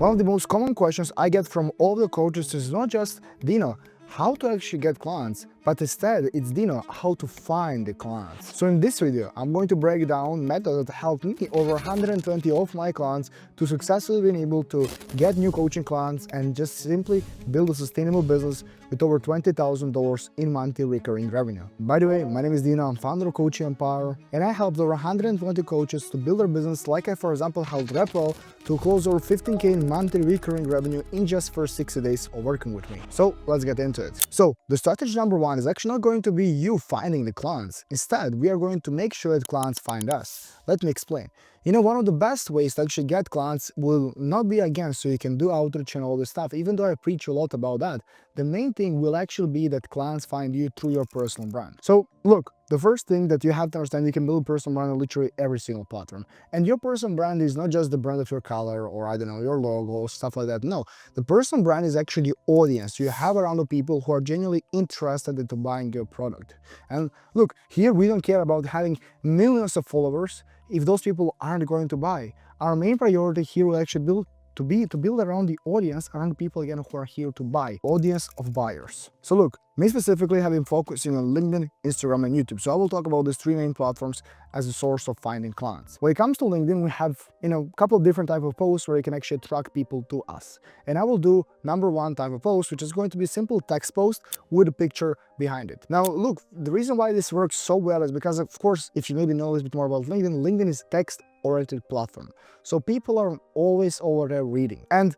One of the most common questions I get from all the coaches is not just, Dino, how to actually get clients, but instead it's, Dino, how to find the clients. So in this video, I'm going to break down methods that helped me over 120 of my clients to successfully be able to get new coaching clients and just simply build a sustainable business with over $20,000 in monthly recurring revenue. By the way, my name is Dino, I'm founder of Coaching Empire, and I helped over 120 coaches to build their business like I, for example, helped Repo to close over 15K in monthly recurring revenue in just first 60 days of working with me. So let's get into it. So the strategy number one is actually not going to be you finding the clients. Instead, we are going to make sure that clients find us. Let me explain. You know, one of the best ways to actually get clients will not be, again, so you can do outreach and all this stuff. Even though I preach a lot about that, the main thing will actually be that clients find you through your personal brand. So look, the first thing that you have to understand, you can build a personal brand on literally every single platform. And your personal brand is not just the brand of your color or, I don't know, your logo, stuff like that. No, the personal brand is actually the audience you have around the people who are genuinely interested into buying your product. And look, here we don't care about having millions of followers if those people aren't going to buy. Our main priority here will actually to build around the audience, around the people again who are here to buy, audience of buyers. So look, me specifically have been focusing on LinkedIn, Instagram, and YouTube. So I will talk about these three main platforms as a source of finding clients. When it comes to LinkedIn, we have, a couple of different type of posts where you can actually attract people to us. And I will do number one type of post, which is going to be a simple text post with a picture behind it. Now, look, the reason why this works so well is because, of course, if you maybe know a little bit more about LinkedIn, LinkedIn is text-oriented platform. So people are always over there reading. And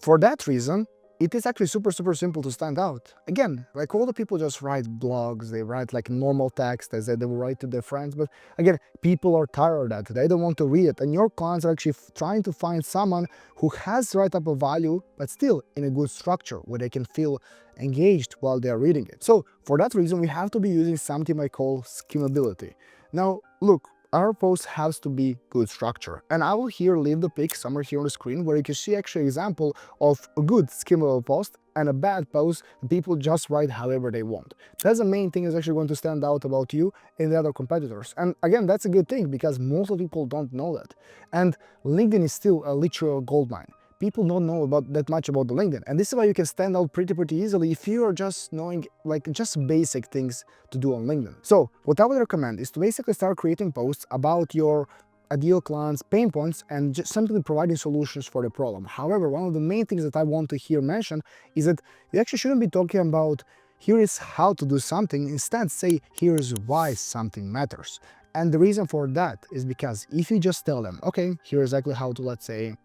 for that reason, it is actually super simple to stand out. Again, like all the people just write blogs, they write like normal text as they will write to their friends, but again, people are tired of that, they don't want to read it, and your clients are actually trying to find someone who has the right type of value, but still in a good structure where they can feel engaged while they are reading it. So for that reason, we have to be using something I call skimmability. Now, look, our post has to be good structure. And I will here leave the pic somewhere here on the screen where you can see actually example of a good skimmable post and a bad post. People just write however they want. That's the main thing is actually going to stand out about you and the other competitors. And again, that's a good thing because most of the people don't know that. And LinkedIn is still a literal goldmine. People don't know about that much about the LinkedIn. And this is why you can stand out pretty easily if you are just knowing like just basic things to do on LinkedIn. So what I would recommend is to basically start creating posts about your ideal clients' pain points and just simply providing solutions for the problem. However, one of the main things that I want to hear mentioned is that you actually shouldn't be talking about here is how to do something. Instead, say here's why something matters. And the reason for that is because if you just tell them, okay, here's exactly how to, let's say,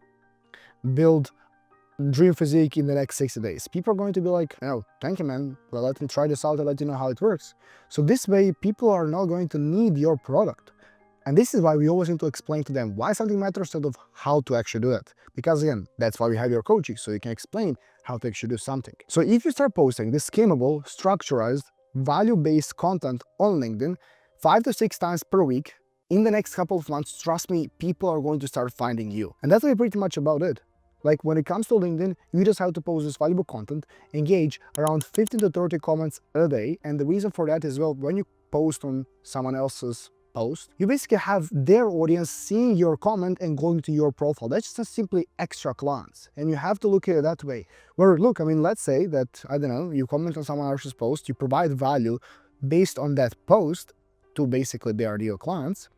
build dream physique in the next 60 days. People are going to be like, oh, thank you, man. Well, let me try this out and let you know how it works. So this way, people are not going to need your product. And this is why we always need to explain to them why something matters instead of how to actually do it. Because again, that's why we have your coaching, so you can explain how to actually do something. So if you start posting this skimmable, structured, value-based content on LinkedIn 5 to 6 times per week, in the next couple of months, trust me, people are going to start finding you. And that's pretty much about it. Like when it comes to LinkedIn, you just have to post this valuable content, engage around 15 to 30 comments a day. And the reason for that is, well, when you post on someone else's post, you basically have their audience seeing your comment and going to your profile. That's just simply extra clients. And you have to look at it that way. Where, look, I mean, let's say that, I don't know, you comment on someone else's post, you provide value based on that post to basically their ideal clients.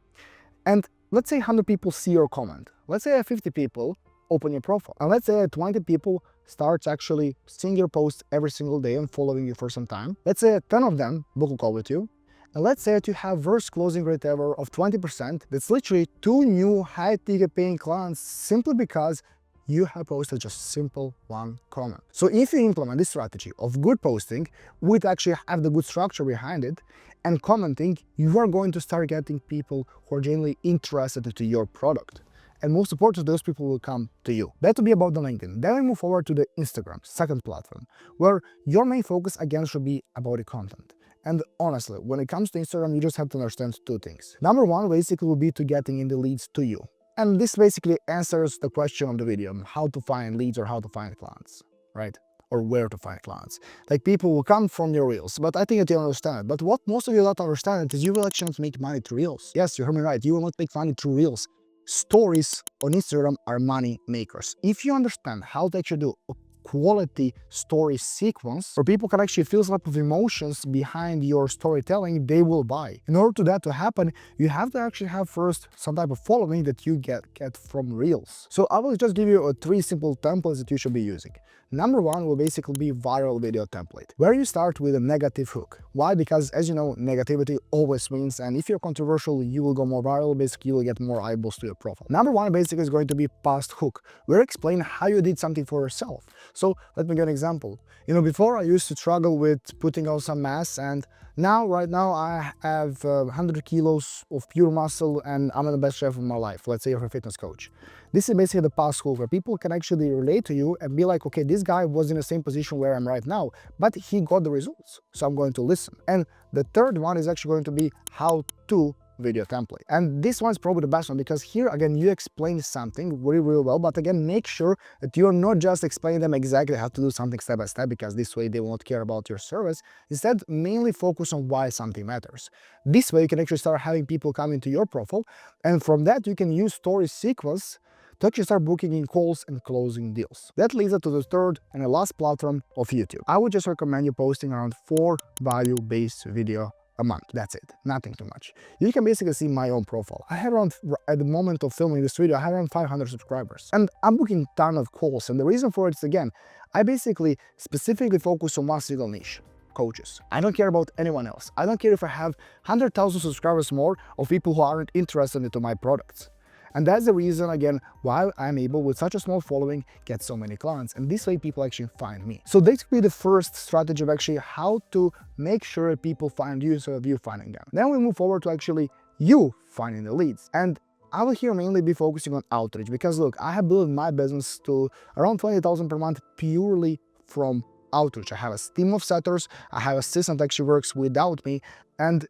And let's say 100 people see your comment. Let's say 50 people open your profile. And let's say 20 people starts actually seeing your posts every single day and following you for some time. Let's say 10 of them book a call with you. And let's say that you have worst closing rate ever of 20%. That's literally 2 new high-ticket paying clients simply because you have posted just simple one comment. So if you implement this strategy of good posting, with actually have the good structure behind it, and commenting, you are going to start getting people who are genuinely interested into your product. And most important, those people will come to you. That will be about the LinkedIn. Then we move forward to the Instagram, second platform, where your main focus again should be about the content. And honestly, when it comes to Instagram, you just have to understand 2 things. Number one, basically will be to getting in the leads to you. And this basically answers the question of the video, how to find leads or how to find clients, right? Or where to find clients. Like people will come from your reels, but I think that you understand. But what most of you don't understand is you will actually not make money through reels. Yes, you heard me right. You will not make money through reels. stories on Instagram are money makers. If you understand how to actually do a quality story sequence where people can actually feel some type of emotions behind your storytelling, they will buy. In order to that to happen, you have to actually have first some type of following that you get from Reels. So I will just give you 3 simple templates that you should be using. Number 1 will basically be viral video template, where you start with a negative hook. Why? Because as you know, negativity always wins, and if you're controversial, you will go more viral, basically you will get more eyeballs to your profile. Number 1 basically is going to be past hook, where you explain how you did something for yourself. So let me give an example. Before I used to struggle with putting on some mass, and right now I have 100 kilos of pure muscle and I'm in the best shape of my life. Let's say you're a fitness coach. This is basically the past hook where people can actually relate to you and be like, okay, this guy was in the same position where I'm right now, but he got the results, so I'm going to listen. And the third one is actually going to be how to video template. And this one's probably the best one because here again you explain something really well, but again make sure that you're not just explaining them exactly how to do something step by step, because this way they won't care about your service. Instead, mainly focus on why something matters. This way you can actually start having people come into your profile, and from that you can use story sequence to actually start booking in calls and closing deals. That leads us to the third and the last platform of YouTube. I would just recommend you posting around 4 value-based video a month. That's it, nothing too much. You can basically see my own profile. I had around, at the moment of filming this video, I had around 500 subscribers. And I'm booking a ton of calls, and the reason for it is, again, I basically specifically focus on one single niche: coaches. I don't care about anyone else. I don't care if I have 100,000 subscribers more of people who aren't interested into my products. And that's the reason, again, why I'm able, with such a small following, get so many clients. And this way people actually find me. So this could be the first strategy of actually how to make sure people find you instead of you finding them. Then we move forward to actually you finding the leads. And I will here mainly be focusing on outreach because look, I have built my business to around 20,000 per month purely from outreach. I have a team of setters, I have an assistant that actually works without me. And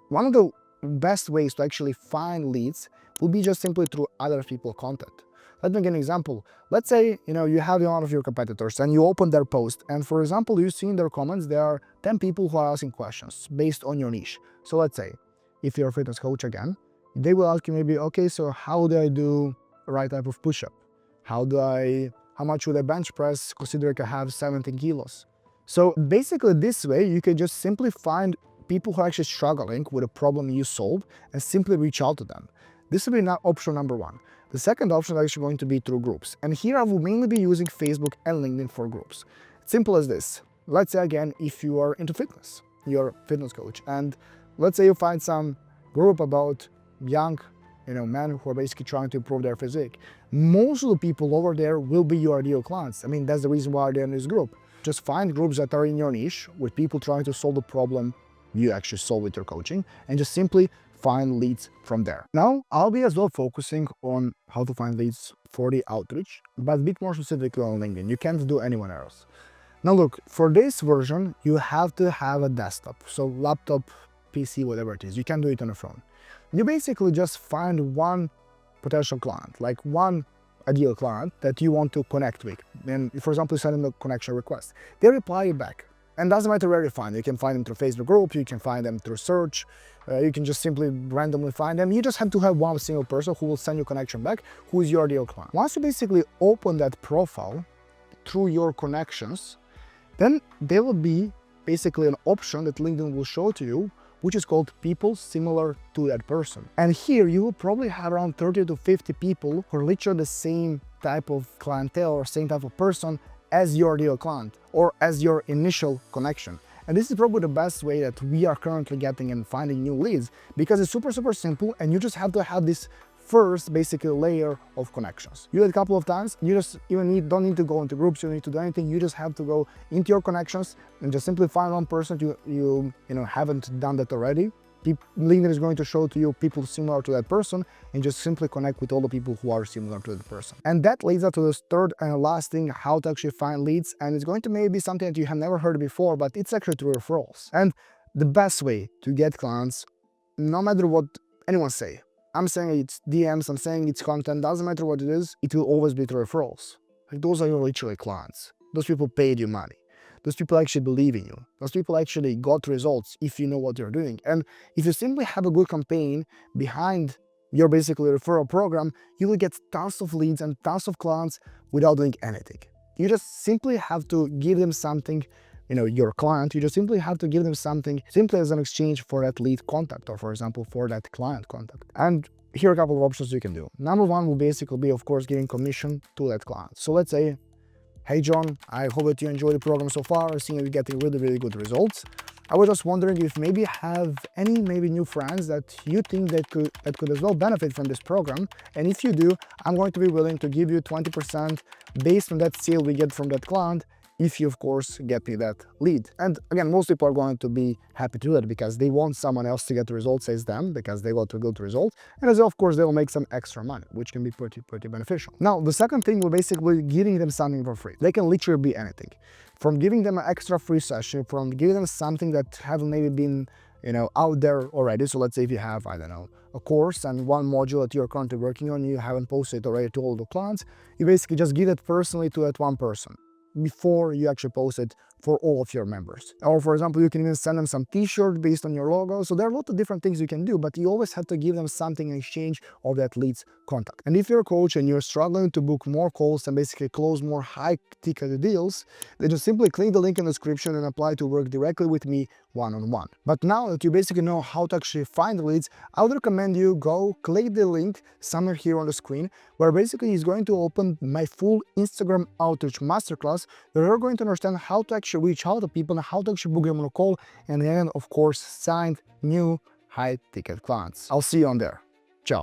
one of the best ways to actually find leads will be just simply through other people's content. Let me give an example. Let's say, you have one of your competitors and you open their post, and for example, you see in their comments, there are 10 people who are asking questions based on your niche. So let's say, if you're a fitness coach again, they will ask you maybe, okay, so how do I do the right type of push-up? How much would I bench press considering I have 17 kilos? So basically this way, you can just simply find people who are actually struggling with a problem you solve and simply reach out to them. This will be option number 1. The second option is actually going to be through groups. And here I will mainly be using Facebook and LinkedIn for groups. Simple as this. Let's say again, if you are into fitness, you're a fitness coach, and let's say you find some group about young men who are basically trying to improve their physique. Most of the people over there will be your ideal clients. I mean, that's the reason why they're in this group. Just find groups that are in your niche with people trying to solve the problem you actually solve with your coaching, and just simply find leads from there. Now, I'll be as well focusing on how to find leads for the outreach, but a bit more specifically on LinkedIn. You can't do anyone else. Now look, for this version, you have to have a desktop. So laptop, PC, whatever it is. You can't do it on a phone. You basically just find one potential client, like one ideal client that you want to connect with. And for example, you send them a connection request. They reply you back. And doesn't matter where you find them. You can find them through Facebook group, you can find them through search, you can just simply randomly find them. You just have to have one single person who will send you connection back, who is your ideal client. Once you basically open that profile through your connections, then there will be basically an option that LinkedIn will show to you, which is called people similar to that person. And here you will probably have around 30 to 50 people who are literally the same type of clientele or same type of person as your ideal client or as your initial connection. And this is probably the best way that we are currently getting and finding new leads, because it's super simple, and you just have to have this first basically layer of connections. You do it a couple of times, you just don't need to go into groups, you don't need to do anything, you just have to go into your connections and just simply find one person you haven't done that already. LinkedIn is going to show to you people similar to that person, and just simply connect with all the people who are similar to that person. And that leads us to this third and last thing, how to actually find leads. And it's going to maybe be something that you have never heard before, but it's actually through referrals. And the best way to get clients, no matter what anyone say, I'm saying it's DMs, I'm saying it's content, doesn't matter what it is, it will always be through referrals. Like, those are your literally clients. Those people paid you money. Those people actually believe in you. Those people actually got results if you know what you're doing. And if you simply have a good campaign behind your basically referral program, you will get tons of leads and tons of clients without doing anything. You just simply have to give them something, your client, you just simply have to give them something simply as an exchange for that lead contact, or for example, for that client contact. And here are a couple of options you can do. Number one will basically be, of course, giving commission to that client. So let's say, hey John, I hope that you enjoy the program so far. I've seen you getting really good results. I was just wondering if maybe you have any new friends that you think that could as well benefit from this program. And if you do, I'm going to be willing to give you 20% based on that sale we get from that client, if you of course get me that lead. And again, most people are going to be happy to do that because they want someone else to get the results as them, because they got a good result, and as well, of course, they will make some extra money, which can be pretty beneficial. Now, the second thing will basically giving them something for free. They can literally be anything, from giving them an extra free session, from giving them something that haven't maybe been out there already. So let's say if you have, I don't know, a course and one module that you're currently working on, you haven't posted already to all the clients, you basically just give it personally to that one person before you actually post it for all of your members. Or for example, you can even send them some t-shirt based on your logo. So there are a lot of different things you can do, but you always have to give them something in exchange of that leads contact. And if you're a coach and you're struggling to book more calls and basically close more high-ticket deals, then just simply click the link in the description and apply to work directly with me one-on-one. But now that you basically know how to actually find the leads, I would recommend you go click the link somewhere here on the screen, where basically is going to open my full Instagram outreach masterclass, where you're going to understand how to actually reach out to people and how to actually book them on a call, and then of course sign new high-ticket clients. I'll see you on there. Ciao.